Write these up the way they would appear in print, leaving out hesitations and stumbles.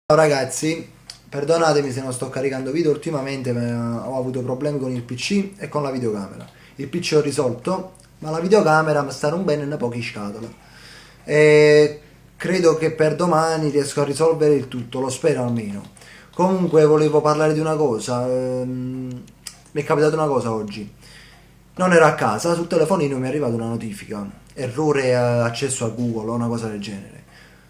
Ciao ragazzi, perdonatemi se non sto caricando video ultimamente, ma ho avuto problemi con il PC e con la videocamera. Il PC ho risolto, ma la videocamera mi sta rompendo in poche scatole. E credo che per domani riesco a risolvere il tutto, lo spero almeno. Comunque volevo parlare di una cosa, mi è capitata una cosa oggi. Non ero a casa, sul telefonino mi è arrivata una notifica, errore accesso a Google o una cosa del genere.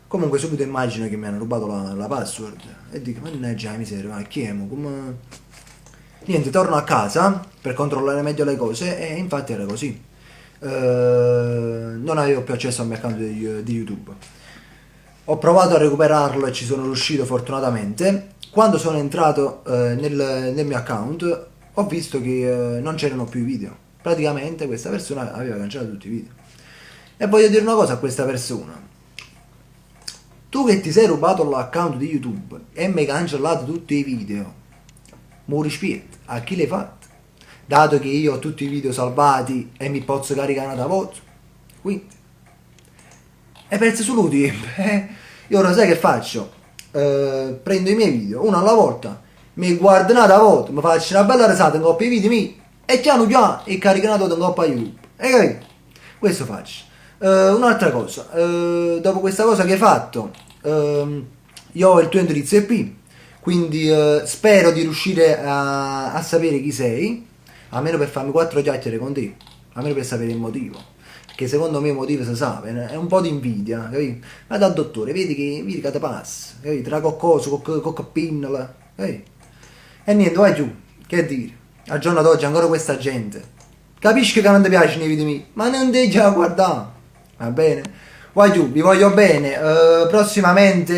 Comunque subito immagino che mi hanno rubato la password e dico, mannaggia la miseria, ma chi è? Come... Niente, torno a casa per controllare meglio le cose e infatti era così. Non avevo più accesso al mio account di YouTube. Ho provato a recuperarlo e ci sono riuscito fortunatamente. Quando sono entrato nel mio account ho visto che non c'erano più i video. Praticamente questa persona aveva cancellato tutti i video. E voglio dire una cosa a questa persona. Tu che ti sei rubato l'account di YouTube e mi hai cancellato tutti i video, mo rispetto, a chi l'hai fatto? Dato che io ho tutti i video salvati e mi posso caricare una volta, quindi, e perso solo tempo, Io ora sai che faccio? Prendo i miei video, uno alla volta, mi guardo una volta, mi faccio una bella risata in coppia i video miei e piano piano e carico una in coppia YouTube. E capito? Questo faccio. Un'altra cosa, dopo questa cosa che hai fatto, io ho il tuo indirizzo IP, quindi spero di riuscire a sapere chi sei, almeno per farmi quattro chiacchiere con te, almeno per sapere il motivo. Perché secondo me il motivo si sa, è un po' di invidia, capito? Ma dal dottore, vedi che ti passa, capito? Tra coccoso, pinnola, capito? E niente, vai giù, che dire, al giorno d'oggi ancora questa gente. Capisci che non ti piacciono i video miei, ma non devi già guardare, va bene? Vai giù, vi voglio bene, prossimamente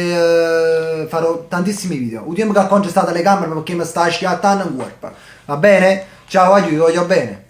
farò tantissimi video. Un tempo che ho congestato le camere perché mi sta schiattando in corpo, va bene? Ciao, vai giù, vi voglio bene.